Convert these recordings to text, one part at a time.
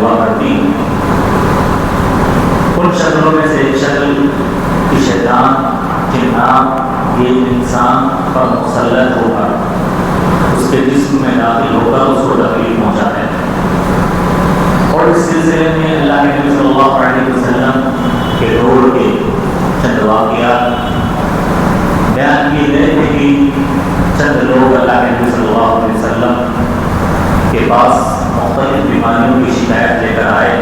ہوا کرتی ہیں۔ ان شکلوں میں سے ایک شکل کہ شیطان جنات یہ انسان پر مسلط ہو کر اس کے جسم میں داخل ہو کر اس کو تکلیف پہنچاتے ہیں۔ اور اس سلسلے میں اللہ کے نبی صلی اللہ علیہ وسلم کے دور کے چند واقعات بیان کیے گئے تھے کہ چند لوگ اللہ کے نبی صلی اللہ علیہ وسلم کے پاس مختلف بیماریوں کی شکایت لے کر آئے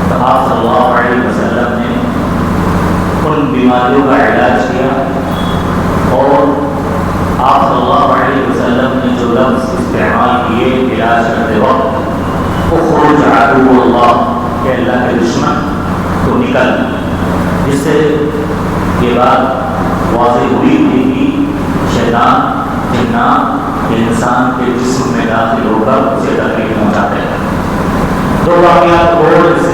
تو آپ صلی اللہ علیہ وسلم نے ان بیماریوں کا علاج کیا، اور آپ صلی اللہ علیہ وسلم نے جو لفظ استعمال کیے علاج کرتے وقت اخرج عدو اللہ کہ اللہ کے دشمن تو نکل، جس سے یہ بات واضح ہوئی تھی کہ شیطان جنات انسان کے جسم میں داخل ہو کر اسے تکلیف پہنچاتے ہیں۔ دو واقعات اور اس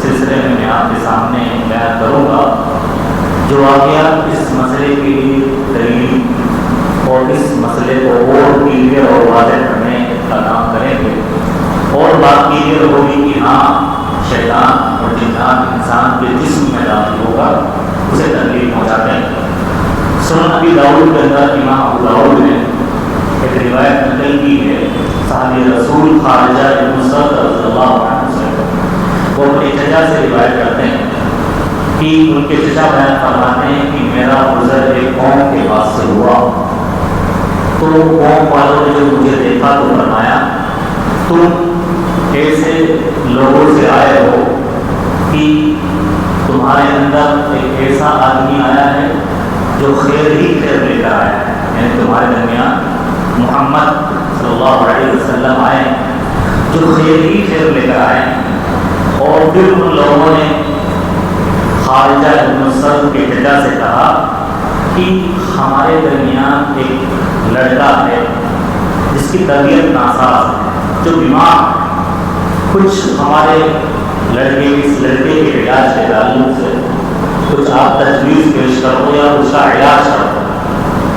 سلسلے میں آپ کے سامنے بیان کروں گا، جو واقعات اس مسئلے کے لیے دلیل اور اس مسئلے کو اور کلیئر اور واضح کرنے کا کام کریں گے، اور بات کلیئر ہوگی کہ ہاں شیطان اور جنات انسان کے جسم میں داخل ہو کر اسے تکلیف پہنچاتے ہیں۔ سنن ابی داؤد کے اندر امام ابو داؤد نے ایک روایت نقل کی ہے، صحابی رسول خارجہ بن سعد رضی اللہ عنہ سے وہ اپنی چچا سے روایت کرتے ہیں کہ ان کے چچا بیان فرماتے ہیں کہ میرا گزر ایک قوم کے پاس سے ہوا، تو قوم والوں نے جو مجھے دیکھا تو فرمایا تم ایسے لوگوں سے آئے ہو کہ تمہارے اندر ایک ایسا آدمی آیا ہے جو خیر ہی خیر لے کر آیا ہے، یعنی تمہارے درمیان محمد صلی اللہ علیہ وسلم آئے جو خیر ہی خیر لے کر آئے ہیں۔ اور پھر ان لوگوں نے خارجہ بن سعد کے چچا سے کہا کہ ہمارے درمیان ایک لڑکا ہے جس کی طبیعت ناساز ہے، جو بیمار ہے، کچھ ہمارے اس لڑکے کے علاج کے تعلق سے کچھ آپ تجویز پیش کرو یا اس کا علاج کرو۔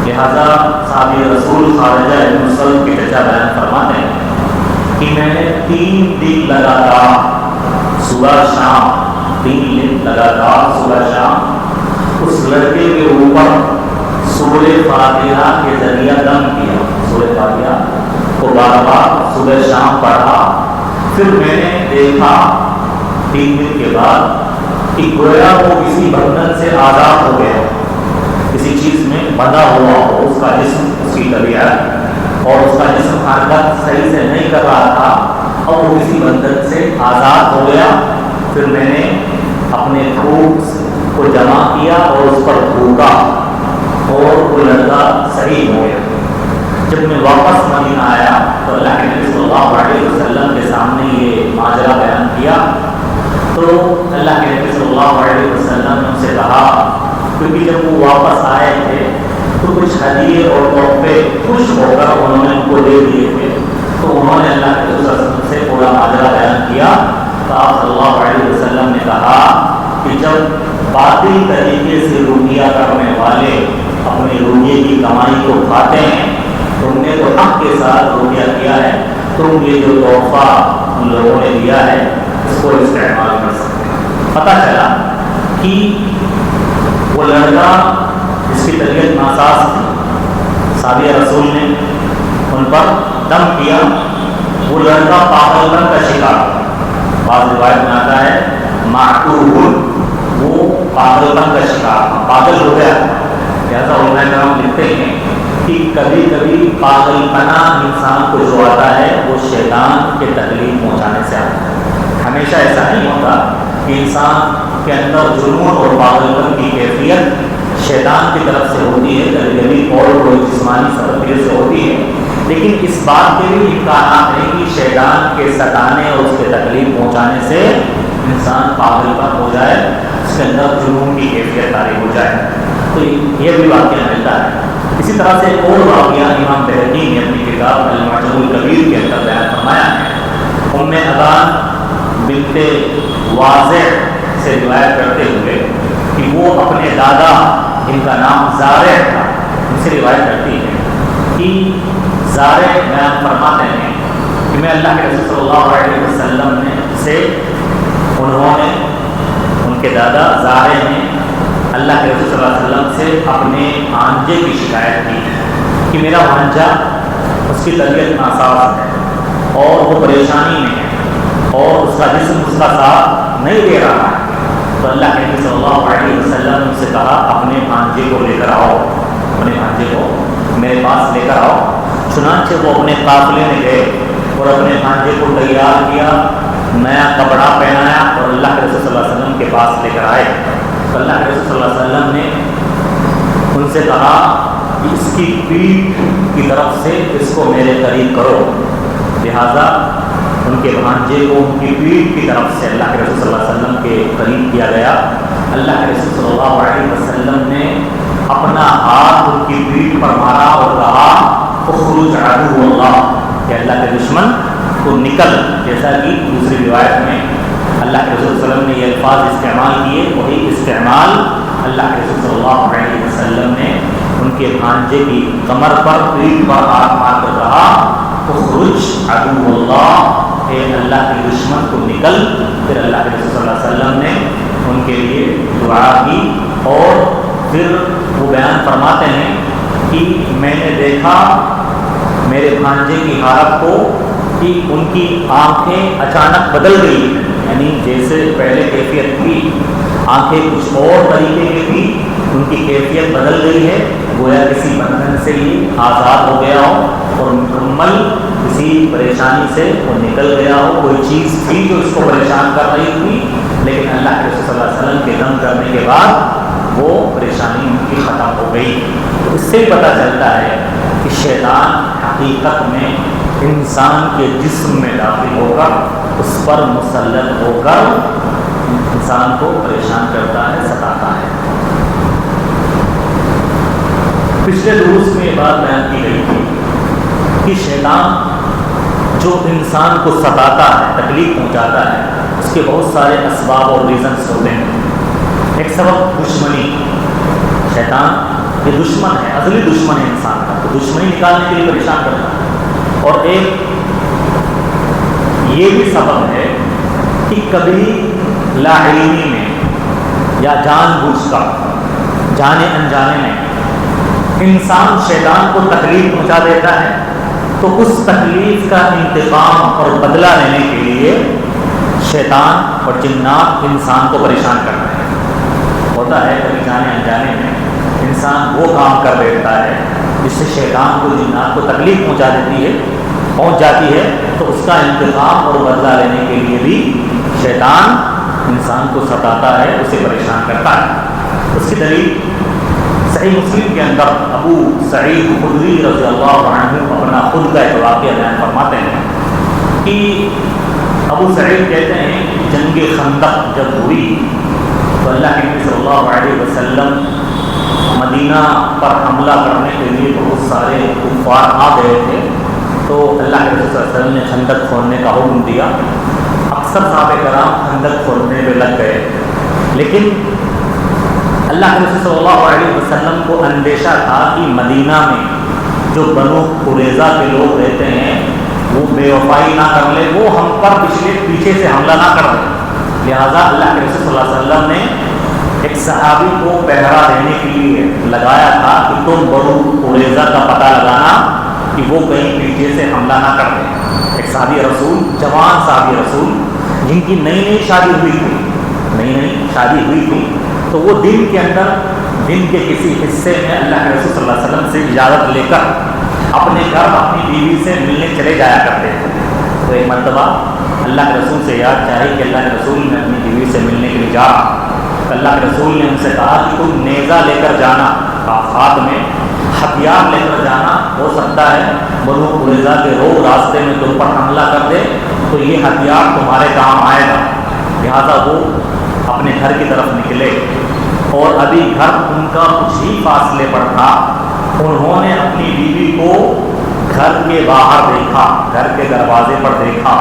لہذا صحابی رسول خارجہ بن سعد کے چچا بیان فرماتے ہیں کہ میں نے 3 دن لگاتار صبح شام 3 دن لگاتار صبح شام اس لڑکے کے اوپر سورہ فاتحہ کے ذریعہ دم کیا، سورہ فاتحہ کو بار بار صبح شام پڑھا۔ پھر میں نے دیکھا 3 دن کے بعد کہ گویا وہ کسی بندھن سے آزاد ہو گیا، کسی چیز میں بندھا ہوا ہو، اس کا جسم، اس کی طبیعت اور اس کا جسم حرکت صحیح سے نہیں کر رہا تھا، اور وہ کسی بندھن سے آزاد ہو گیا۔ پھر میں نے اپنے پھوک کو جمع کیا اور اس پر پھونکا اور وہ لڑکا صحیح ہو گیا۔ جب میں واپس مدینہ آیا تو اللہ کے نبی صلی اللہ علیہ وسلم کے سامنے یہ ماجرا بیان کیا، تو اللہ کے نبی صلی اللہ علیہ وسلم نے ان سے کہا، کیونکہ جب وہ واپس آئے تھے تو کچھ ہدیے اور تحفے خوش ہو کر انہوں نے ان کو دے دیے تھے، تو انہوں نے اللہ کے رسول سے پورا ماجرا بیان کیا۔ تو آپ صلی اللہ علیہ وسلم نے کہا کہ جب باطل طریقے سے روٹیاں کرنے والے اپنی روٹی کی کمائی کو کھاتے ہیں، تم نے تو حق کے ساتھ روٹیاں کیا ہے، تم یہ جو تحفہ ان لوگوں نے دیا ہے اس کو استعمال کر سکتے ہیں۔ پتہ چلا کہ وہ لڑکا جس کی طبیعت ناساز تھی، صحابی رسول نے ان پر دم کیا، وہ لڑکا پاگل پن کا شکار، بعض روایت میں آتا ہے معتوہ، وہ پاگل پن کا شکار، پاگل ہو گیا۔ لہٰذا علماء کرام لکھتے ہیں کہ کبھی کبھی پاگل پنا انسان کو جو آتا ہے وہ شیطان کے تکلیف پہنچانے سے آتا ہے، ہمیشہ ایسا نہیں ہوتا کہ انسان کے اندر جنون اور پاگل پن کی کیفیت شیطان کی طرف سے ہوتی ہے، کبھی کبھی اور کوئی جسمانی سبب سے ہوتی ہے، لیکن اس بات کے بھی امکانات ہیں کہ شیطان کے ستانے اور اس کے تکلیف پہنچانے سے انسان پاگل پن ہو جائے، اس کے اندر جنون کی کیفیت طاری ہو جائے، تو یہ بھی واقعہ ملتا ہے۔ اسی طرح سے ایک اور واقعہ امام بہقی نے اپنی کتاب المعجم الکبیر کے اندر بیان فرمایا ہے۔ ام ابان بنت واضح سے روایت کرتے ہوئے کہ وہ اپنے دادا جن کا نام زارع تھا ان سے روایت کرتی ہے کہ زارع بیان فرماتے ہیں کہ میں اللہ کے رسول صلی اللہ علیہ وسلم نے سے انہوں نے، ان کے دادا زارے نے اللہ کے رسول صلی اللہ علیہ وسلم سے اپنے بھانجے کی شکایت کی کہ میرا بھانجا، اس کی طبیعت ناساز ہے اور وہ پریشانی میں ہے اور اس کا جسم اس کا ساتھ نہیں دے رہا ہے۔ تو اللہ کے نبی صلی اللہ علیہ وسلم نے ان سے کہا اپنے بھانجے کو لے کر آؤ، اپنے بھانجے کو میرے پاس لے کر آؤ۔ چنانچہ وہ اپنے قافلے میں گئے اور اپنے بھانجے کو تیار کیا، نیا کپڑا پہنایا اور اللہ کے رسول صلی اللہ علیہ وسلم کے پاس لے کر آئے۔ تو اللہ کے رسول صلی اللہ علیہ وسلم نے ان سے کہا کہ اس کی پیٹھ کی طرف سے اس کو میرے قریب کرو۔ لہٰذا ان کے بھانجے کو ان کی پیٹھ کی طرف سے اللہ کے رسول صلی اللہ علیہ وسلم کے قریب کیا گیا۔ اللہ کے رسول صلی اللہ علیہ وسلم نے اپنا ہاتھ ان کی پیٹھ پر مارا اور کہا اخرج عدو اللہ، کہ اللہ کے دشمن کو نکل۔ جیسا کہ دوسری روایت میں اللہ کے رسول صلی اللہ علیہ وسلم نے یہ الفاظ استعمال کیے، وہی استعمال اللہ کے رسول صلی اللہ علیہ وسلم نے ان کے بھانجے کی کمر پر، پیٹھ پر ہاتھ مار کر کہا اخرج عدو اللہ، اے اللہ کے دشمن کو نکل۔ پھر اللہ کے رسول صلی اللہ علیہ وسلم نے ان کے لیے دعا کی اور پھر وہ بیان فرماتے ہیں کہ میں نے دیکھا میرے بھانجے کی حالت کو کہ ان کی آنکھیں اچانک بدل گئی، یعنی جیسے پہلے کیفیت تھی آنکھیں کچھ اور طریقے کی تھی، ان کی کیفیت بدل گئی ہے، گویا کسی بندھن سے یہ آزاد ہو گیا ہو اور مکمل کسی پریشانی سے وہ نکل گیا ہو۔ کوئی چیز تھی جو اس کو پریشان کر رہی تھی، لیکن اللہ کے رسول صلی اللہ علیہ وسلم کے دم کرنے کے بعد وہ پریشانی ان کی ختم ہو گئی۔ تو اس سے پتہ چلتا ہے کہ شیطان حقیقت میں انسان کے جسم میں داخل ہو کر اس پر مسلط ہو کر انسان کو پریشان کرتا ہے، ستاتا ہے۔ پچھلے دروس میں یہ بات بیان کی گئی تھی کہ شیطان جو انسان کو ستاتا ہے، تکلیف پہنچاتا ہے، اس کے بہت سارے اسباب اور ریزنس ہوتے ہیں۔ ایک سبب دشمنی، شیطان یہ دشمن ہے، ازلی دشمن ہے انسان کا، تو دشمنی نکالنے کے لیے پریشان کرتا ہے۔ اور ایک یہ بھی سبب ہے کہ کبھی لا علمی میں یا جان بوجھ کر، جانے انجانے میں انسان شیطان کو تکلیف پہنچا دیتا ہے، تو اس تکلیف کا انتقام اور بدلہ لینے کے لیے شیطان اور جنات انسان کو پریشان کرتے ہیں۔ ہوتا ہے کبھی جانے انجانے میں انسان وہ کام کر بیٹھتا ہے جس سے شیطان کو، جنات کو تکلیف پہنچ جاتی ہے، تو اس کا انتقام اور بدلہ لینے کے لیے بھی شیطان انسان کو ستاتا ہے، اسے پریشان کرتا ہے۔ اس کی دلیل صحیح مسلم کے اندر ابو سعید خدری رضی اللہ عنہ اپنا خود کا ایک واقعہ بیان فرماتے ہیں کہ ابو سعید کہتے ہیں کہ جنگ خندق جب ہوئی تو اللہ کے نبی صلی اللہ علیہ وسلم مدینہ پر حملہ کرنے کے لیے بہت سارے کفار آ گئے تھے، تو اللہ کے رسول صلی اللہ علیہ وسلم نے خندق کھودنے کا حکم دیا۔ اکثر صحابہ کرام خندق کھودنے میں لگ گئے، لیکن اللہ کے رسول صلی اللہ علیہ وسلم کو اندیشہ تھا کہ مدینہ میں جو بنو قریظہ کے لوگ رہتے ہیں وہ بے وفائی نہ کر لے، وہ ہم پر پیچھے سے حملہ نہ کر لیں، لہٰذا اللہ کے رسول صلی اللہ علیہ وسلم نے ایک صحابی کو پہرا دینے کے لیے لگایا تھا کہ تم بنو قریظہ کا پتہ لگانا کہ وہ کہیں پیچھے سے حملہ نہ کر دیں۔ ایک صحابی رسول، جوان صحابی رسول جن کی نئی شادی ہوئی تھی، تو وہ دن کے اندر، دن کے کسی حصے میں اللہ کے رسول صلی اللہ علیہ وسلم سے اجازت لے کر اپنے گھر اپنی بیوی سے ملنے چلے جایا کرتے تھے۔ تو ایک مرتبہ اللہ کے رسول سے یاد چاہی کہ اللہ کے رسول میں اپنی بیوی سے ملنے کے لیے جا رہا، تو اللہ کے رسول نے ان سے کہا کہ تم نیزہ لے کر جانا، ہاتھ میں ہتھیار لے کر جانا، ہو سکتا ہے بنو قریظہ کے لوگ راستے میں تم پر حملہ کر دے تو یہ ہتھیار تمہارے کام آئے گا۔ لہٰذا وہ اپنے گھر کی طرف نکلے اور ابھی گھر ان کا کچھ ہی فاصلے پر تھا، انہوں نے اپنی بیوی کو گھر کے باہر دیکھا، گھر کے دروازے پر دیکھا،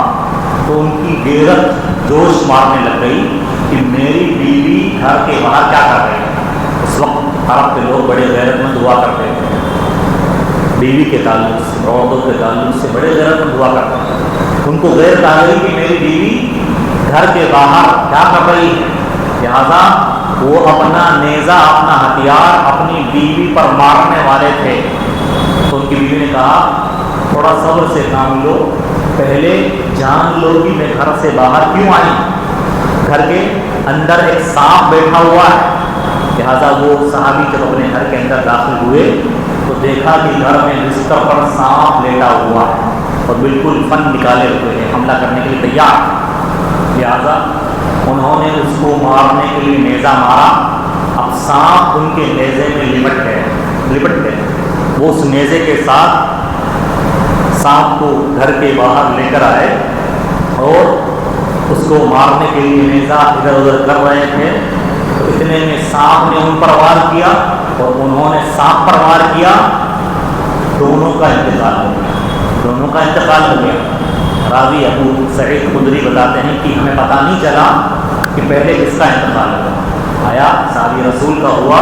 تو ان کی غیرت جوش مارنے لگ گئی کہ میری بیوی گھر کے باہر کیا کر رہی ہے۔ اس وقت عرب کے لوگ بڑے غیرت مند ہوا کرتے تھے، بیوی کے تعلق سے، عورتوں کے تعلق سے بڑے غیرت مند ہوا کرتے تھے۔ ان کو غیرت آ گئی کہ میری بیوی گھر کے باہر کیا کر رہی ہے، لہذا وہ اپنا نیزہ اپنا ہتھیار اپنی بیوی پر مارنے والے تھے۔ تو ان کی بیوی نے کہا تھوڑا صبر سے کام لو، پہلے جان لو کہ میں گھر سے باہر کیوں آئی، گھر کے اندر ایک سانپ بیٹھا ہوا ہے۔ لہٰذا وہ صحابی جب اپنے گھر کے اندر داخل ہوئے تو دیکھا کہ گھر میں بستر پر سانپ لیٹا ہوا ہے اور بالکل فن نکالے ہوئے ہیں، حملہ کرنے کے لیے تیار۔ لہٰذا انہوں نے اس کو مارنے کے لیے نیزہ مارا۔ اب سانپ ان کے نیزے میں لپٹ گئے، وہ اس نیزے کے ساتھ سانپ کو گھر کے باہر لے کر آئے اور اس کو مارنے کے لیے نیزہ ادھر ادھر کر رہے تھے۔ تو اتنے میں سانپ نے ان پر وار کیا اور انہوں نے سانپ پر وار کیا، دونوں کا انتقال ہو گیا۔ راوی ابو سعید خدری بتاتے ہیں کہ ہمیں پتہ نہیں چلا کہ پہلے کس کا انتقال ہوا، آیا صحابی رسول کا ہوا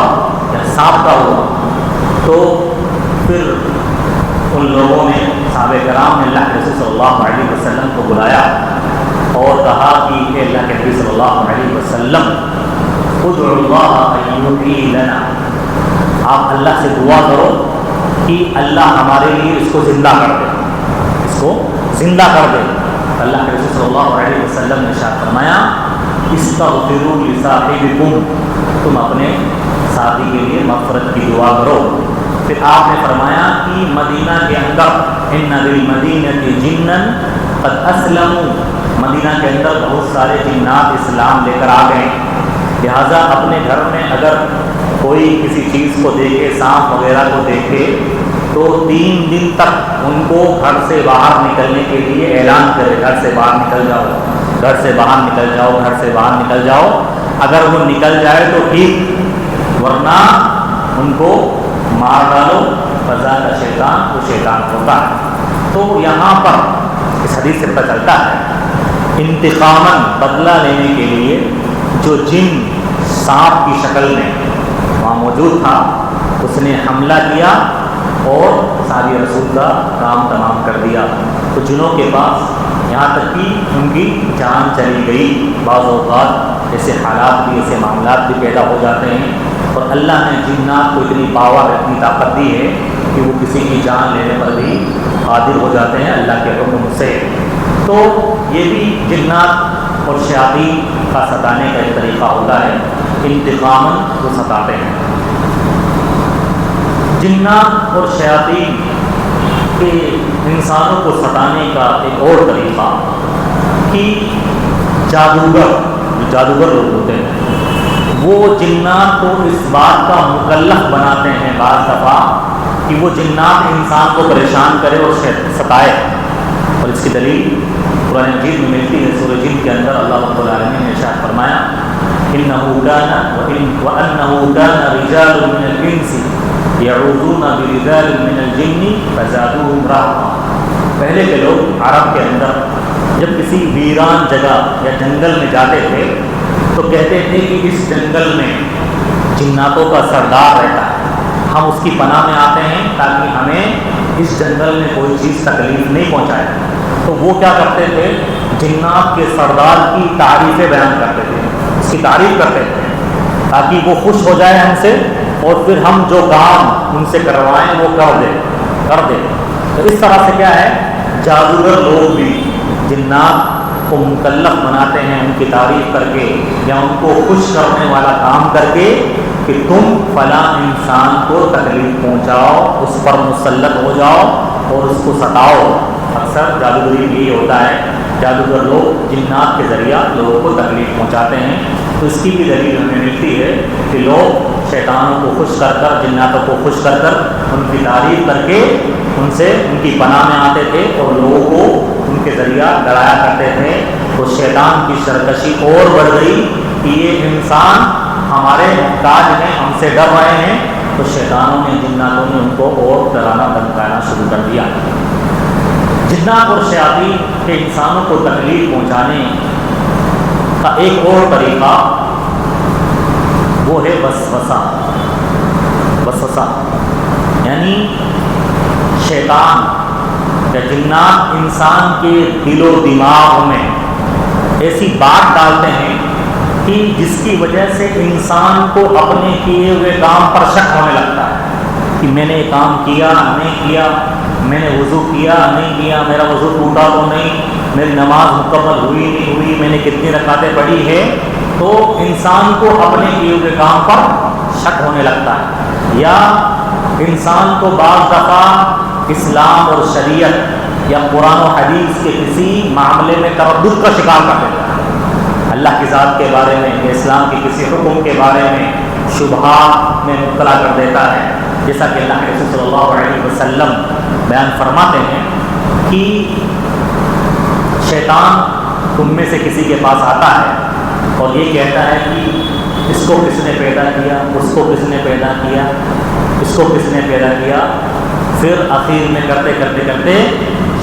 یا سانپ کا ہوا۔ تو پھر ان لوگوں نے صحابہ کرام نے اللہ کے رسول صلی اللہ علیہ وسلم کو بلایا اور کہا کہ اللہ کے نبی صلی اللہ علیہ وسلم ادعوا اللہ ان یحیی لنا، آپ اللہ سے دعا کرو کہ اللہ ہمارے لیے اس کو زندہ کر دے، اللہ کے رسول صلی اللہ علیہ وسلم نے ارشاد فرمایا استغفروا لصاحبکم، تم اپنے ساتھی کے لیے مغفرت کی دعا کرو۔ پھر آپ نے فرمایا کہ مدینہ کے اندر ان بالمدینۃ جنا قد اسلموا، مدینہ کے اندر بہت سارے جنات اسلام لے کر آ گئے، لہٰذا اپنے گھر میں اگر کوئی کسی چیز کو دیکھے، سانپ وغیرہ کو دیکھے، تو 3 دن تک ان کو گھر سے باہر نکلنے کے لیے اعلان کرے، گھر سے باہر نکل جاؤ، گھر سے باہر نکل جاؤ، گھر سے باہر نکل جاؤ۔ اگر وہ نکل جائے تو ٹھیک، ورنہ ان کو مار ڈالو، فضا کا شیطان وہ شیطان ہوتا ہے۔ تو یہاں پر اس حدیث سے پتہ چلتا ہے انتقاماً بدلہ لینے کے لیے جو جن سانپ کی شکل میں وہاں موجود تھا اس نے حملہ کیا اور صحابی رسول کا کام تمام کر دیا۔ تو جنوں کے پاس یہاں تک کہ ان کی جان چلی گئی، بعض اوقات ایسے حالات بھی، ایسے معاملات بھی پیدا ہو جاتے ہیں، اور اللہ نے جنات کو اتنی پاور، اتنی طاقت دی ہے کہ وہ کسی کی جان لینے پر بھی قادر ہو جاتے ہیں اللہ کے حکم سے۔ تو یہ بھی جنات اور شیاطین کا ستانے کا ایک طریقہ ہوتا ہے، انتقاماً وہ ستاتے ہیں۔ جنات اور شیاطین کے انسانوں کو ستانے کا ایک اور طریقہ کہ جادوگر لوگ ہوتے ہیں، وہ جنات کو اس بات کا مکلف بناتے ہیں بعض دفعہ کہ وہ جنات انسان کو پریشان کرے اور ستائے، اور اس کی دلیل قرآن مجید میں ملتی ہے۔ سورہ جن کے اندر اللہ رب العالمین نے ارشاد فرمایا انه كان وانه كان رجال من الانس يعوذون برجال من الجن فزادوهم رهقا۔ پہلے کے لوگ عرب کے اندر جب کسی ویران جگہ یا جنگل میں جاتے تھے تو کہتے تھے کہ اس جنگل میں جناتوں کا سردار رہتا ہے، ہم اس کی پناہ میں آتے ہیں تاکہ ہمیں اس جنگل میں کوئی چیز تکلیف نہیں پہنچائے۔ تو وہ کیا کرتے تھے، جنات کے سردار کی تعریفیں بیان کرتے تھے، اس کی تعریف کرتے تھے تاکہ وہ خوش ہو جائے ہم سے اور پھر ہم جو کام ان سے کروائیں وہ کر دیں۔ تو اس طرح سے کیا ہے، جادوگر لوگ بھی جنات کو مکلف بناتے ہیں ان کی تعریف کر کے یا ان کو خوش کرنے والا کام کر کے کہ تم فلاں انسان کو تکلیف پہنچاؤ، اس پر مسلط ہو جاؤ اور اس کو ستاؤ۔ اکثر جادوگری میں یہ ہوتا ہے، جادوگر لوگ جنات کے ذریعہ لوگوں کو تکلیف پہنچاتے ہیں۔ تو اس کی بھی دلیل ہمیں ملتی ہے کہ لوگ شیطانوں کو خوش کر کر، جناتوں کو خوش کر کر، ان کی تعریف کر کے ان سے ان کی پناہ میں آتے تھے اور لوگوں کو ان کے ذریعہ ڈرایا کرتے تھے۔ تو شیطان کی سرکشی اور بڑھ گئی کہ یہ انسان ہمارے محتاج ہیں، ہم سے ڈر رہے ہیں، تو شیطانوں نے، جناتوں نے ان کو اور ڈرانا دھمکانا شروع کر دیا۔ جنات اور شیاطین کے انسانوں کو تکلیف پہنچانے کا ایک اور طریقہ وہ ہے وسوسہ۔ یعنی شیطان یا جنات انسان کے دل و دماغ میں ایسی بات ڈالتے ہیں کہ جس کی وجہ سے انسان کو اپنے کیے ہوئے کام پر شک ہونے لگتا ہے کہ میں نے یہ کام کیا نہیں کیا، میں نے وضو کیا نہیں کیا، میرا وضو ٹوٹا تو نہیں، میری نماز مکمل ہوئی نہیں ہوئی، میں نے کتنی رکعتیں پڑھی ہے. تو انسان کو اپنے کیے ہوئے کام پر شک ہونے لگتا ہے. یا انسان کو بعض دفعہ اسلام اور شریعت یا قرآن و حدیث کے کسی معاملے میں تردد کا شکار کر دیتا ہے. اللہ کی ذات کے بارے میں، اسلام کے کسی حکم کے بارے میں شبہات میں مبتلا کر دیتا ہے. جیسا کہ اللہ کے رسول صلی اللہ علیہ وسلم بیان فرماتے ہیں کہ شیطان تم میں سے کسی کے پاس آتا ہے اور یہ کہتا ہے کہ اس کو کس نے پیدا کیا، اس کو کس نے پیدا کیا، اس کو کس نے پیدا کیا. پھر آخر میں کرتے کرتے کرتے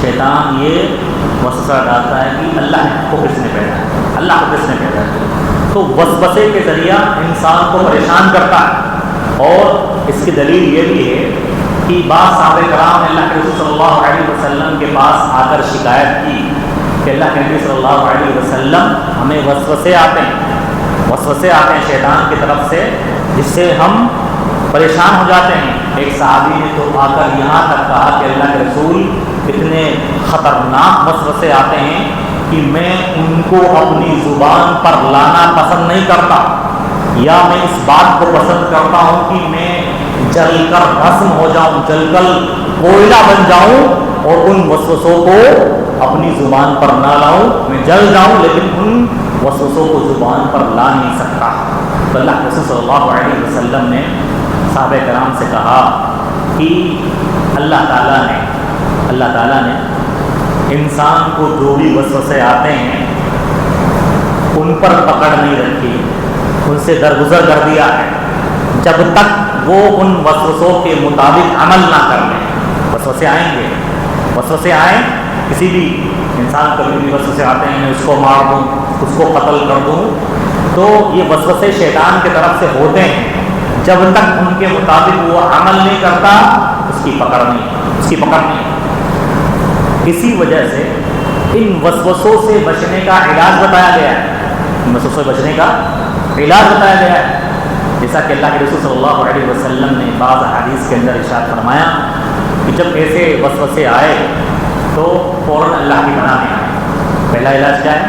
شیطان یہ وسوسہ ڈالتا ہے کہ اللہ کو کس نے پیدا کیا، اللہ کو کس نے پیدا کیا. تو وسوسے کے ذریعہ انسان کو پریشان کرتا ہے. اور اس کی دلیل یہ بھی ہے کہ بعض صحابہ کرام نے اللہ کے رسول صلی اللہ علیہ وسلم کے پاس آ کر شکایت کی کہ اللہ کے نبی صلی اللہ علیہ وسلم ہمیں وسوسے آتے ہیں شیطان کی طرف سے، جس سے ہم پریشان ہو جاتے ہیں. ایک صحابی نے تو آ کر یہاں تک کہا کہ اللہ کے رسول اتنے خطرناک وسوسے آتے ہیں کہ میں ان کو اپنی زبان پر لانا پسند نہیں کرتا، یا میں اس بات کو پسند کرتا ہوں کہ میں جل کر بھسم ہو جاؤں، جل کر کوئلہ بن جاؤں اور ان وسوسوں کو اپنی زبان پر نہ لاؤں. میں جل جاؤں لیکن ان وسوسوں کو زبان پر لا نہیں سکتا. تو اللہ کے رسول صلی اللہ علیہ وسلم نے صحابہ کرام سے کہا کہ اللہ تعالیٰ نے انسان کو جو بھی وسوسے آتے ہیں ان پر پکڑ نہیں رکھی، ان سے درگزر کر دیا ہے جب تک وہ ان وسوسوں کے مطابق عمل نہ کر لیں. وسوسے آئیں گے، وسوسے آئیں، کسی بھی انسان کو بھی وسوسے آتے ہیں، میں اس کو مار دوں، اس کو قتل کر دوں. تو یہ وسوسے شیطان کی طرف سے ہوتے ہیں، جب تک ان کے مطابق وہ عمل نہیں کرتا اس کی پکڑ نہیں. اسی وجہ سے ان وسوسوں سے بچنے کا علاج بتایا گیا ہے. جیسا کہ اللہ کے رسول صلی اللہ علیہ وسلم نے بعض حدیث کے اندر ارشاد فرمایا کہ جب ایسے وسوسے آئے تو فوراً اللہ کی پناہ میں آئے. پہلا علاج کیا ہے؟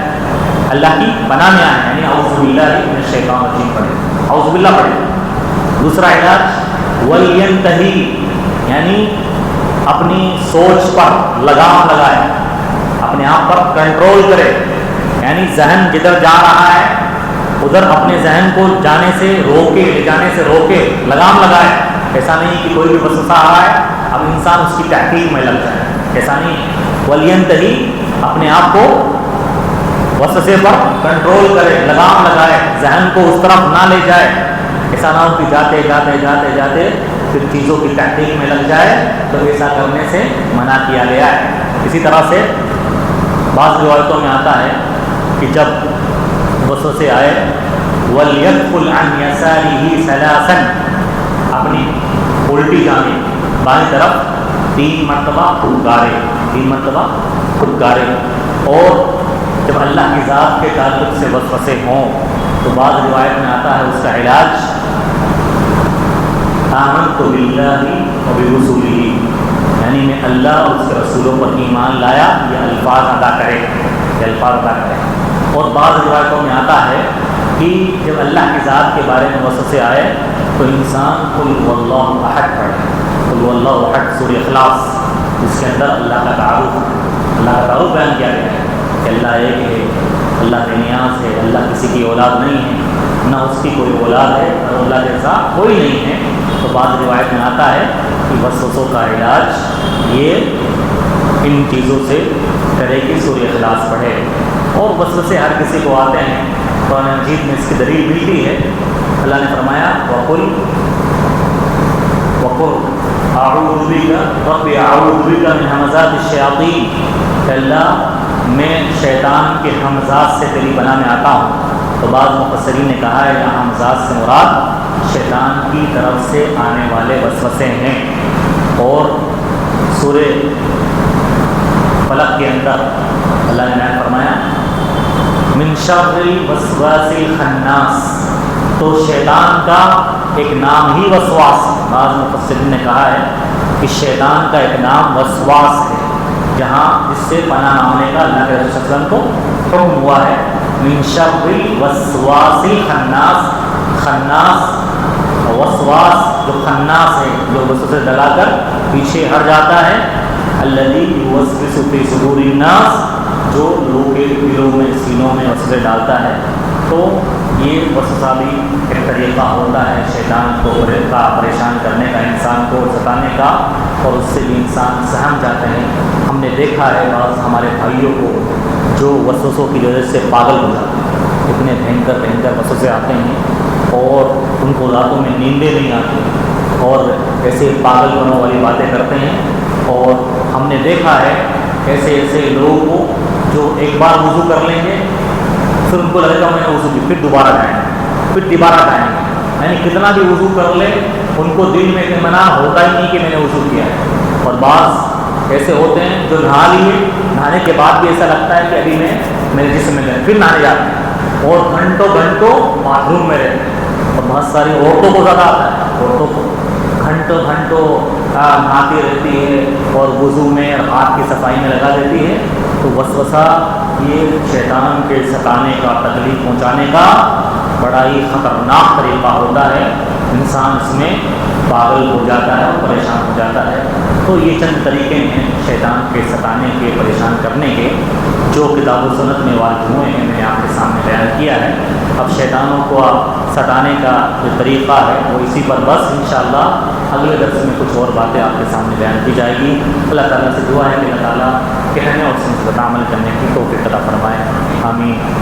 اللہ کی پناہ میں آئے، یعنی اعوذ باللہ من الشیطان الرجیم پڑھے، اعوذ باللہ پڑھے. دوسرا علاج وَلْيَنْتَهِي، یعنی اپنی سوچ پر لگام لگائے، اپنے آپ پر کنٹرول کرے. یعنی ذہن جدھر جا رہا ہے ادھر اپنے ذہن کو جانے سے روکے، لگام لگائے. ایسا نہیں کہ کوئی بھی وسوسہ آ رہا ہے اب انسان اس کی تحقیق میں لگ جائے، ایسا نہیں. وَلْيَنْتَهِي، اپنے آپ کو وسوسے پر کنٹرول کرے، لگام لگائے، ذہن کو اس طرف نہ لے جائے. ایسا نہ ہو کہ جاتے پھر چیزوں کی تحقیق میں لگ جائے، تو ایسا کرنے سے منع کیا گیا ہے. اسی طرح سے بعض روایتوں میں آتا ہے کہ جب وسوسے آئے وَلْيَدْخُلْ عَنْ يَسَارِهِ ثَلَاثًا، اپنی الٹی جانب بائیں طرف 3 مرتبہ پھٹکارے. اور جب اللہ کی ذات کے تعلق سے وسوسے ہوں تو بعض روایت میں آتا ہے اس کا علاج آمنت باللہ وبرسولہ، یعنی میں اللہ اور اس کے رسولوں پر ایمان لایا، یہ الفاظ ادا کرے. اور بعض روایتوں میں آتا ہے کہ جب اللہ کی ذات کے بارے میں وسوسے آئے تو انسان قل هو اللہ احد پڑھے. قل هو اللہ احد سورہ اخلاص، جس کے اندر اللہ کا تعارف بیان کیا گیا ہے کہ اللہ ایک ہے، اللہ بے نیاز ہے، اللہ کسی کی اولاد نہیں ہے، نہ اس کی کوئی اولاد ہے اور اللہ جیسا کوئی نہیں ہے. تو بعض روایت میں آتا ہے کہ وسوسوں کا علاج یہ ان چیزوں سے کرے کہ سورہ اخلاص پڑھے. اور وسوسے ہر کسی کو آتے ہیں، قرآن مجید میں اس کی دلیل ملتی ہے. اللہ نے فرمایا وَقُلْ أَعُوذُ بِكَ رَبِّ أَعُوذُ بِكَ مِنْ هَمَزَاتِ الشَّيَاطِينِ، اللہ میں شیطان کے ہمزات سے تیری پناہ میں آتا ہوں. تو بعض مفسرین نے کہا ہے یہاں ہمزات سے مراد شیطان کی طرف سے آنے والے وسوسے ہیں. اور سورہ فلق کے اندر اللہ نے فرمایا من شر الوسواس الخناس، تو شیطان کا ایک نام ہی وسواس ہے۔ بعض مفسرین نے کہا ہے کہ شیطان کا ایک نام وسواس ہے، جہاں جس سے پناہ مانگنے کا اللہ کے رسول صلی اللہ علیہ وسلم کو حکم ہوا ہے۔ من شر الوسواس الخناس، خناس وسواس جو خناس ہے، جو وسوسے ڈلا کر پیچھے ہٹ جاتا ہے، الذی یوسوس فی صدور الناس، جو لوگوں کے دلوں میں سینوں میں وسوسے ڈالتا ہے۔ تو یہ وسوسہ بھی ایک طریقہ ہوتا ہے شیطان کو پریشان کرنے کا، انسان کو ستانے کا، اور اس سے بھی انسان سہم جاتے ہیں۔ ہم نے دیکھا ہے بعض ہمارے بھائیوں کو جو وسوسوں کی وجہ سے پاگل ہو جاتے ہیں، اتنے بھینکر وسوسے آتے ہیں اور ان کو راتوں میں نیندیں نہیں آتی اور ایسے پاگل پنوں والی باتیں کرتے ہیں۔ اور ہم نے دیکھا ہے ایسے لوگوں کو جو ایک بار وضو کر لیں گے، پھر ان کو لگے گا میں نے وضو کی، پھر دوبارہ جائیں گے، یعنی کتنا بھی وضو کر لے ان کو دل میں اطمینان ہوتا ہی نہیں کہ میں نے وضو کیا ہے۔ اور بعض ایسے ہوتے ہیں جو نہا لیے، نہانے کے بعد بھی ایسا لگتا ہے کہ ابھی میرے جسم میں گئے، پھر نہانے جاتے ہیں اور گھنٹوں باتھ روم میں رہتے ہیں۔ اور بہت ساری عورتوں کو زیادہ آتا ہے، عورتوں کو گھنٹوں نہاتی رہتی ہے اور وضو میں اور ہاتھ کی صفائی میں لگا دیتی ہے۔ تو وسوسہ یہ شیطان کے ستانے کا، تکلیف پہنچانے کا بڑا ہی خطرناک طریقہ ہوتا ہے۔ انسان اس میں پاگل ہو جاتا ہے اور پریشان ہو جاتا ہے۔ تو یہ چند طریقے ہیں شیطان کے ستانے کے، پریشان کرنے کے، جو کتاب و سنت میں وارد ہوئے ہیں، میں نے آپ کے سامنے بیان کیا ہے۔ اب شیطانوں کو ستانے کا جو طریقہ ہے وہ اسی پر بس انشاءاللہ اگلے درس میں کچھ اور باتیں آپ کے سامنے بیان کی جائے گی۔ اللہ تعالیٰ سے دعا ہے کہ اللہ تعالیٰ کہنے اور سنت پر عمل کرنے کی توفیق عطا فرمائے، آمین۔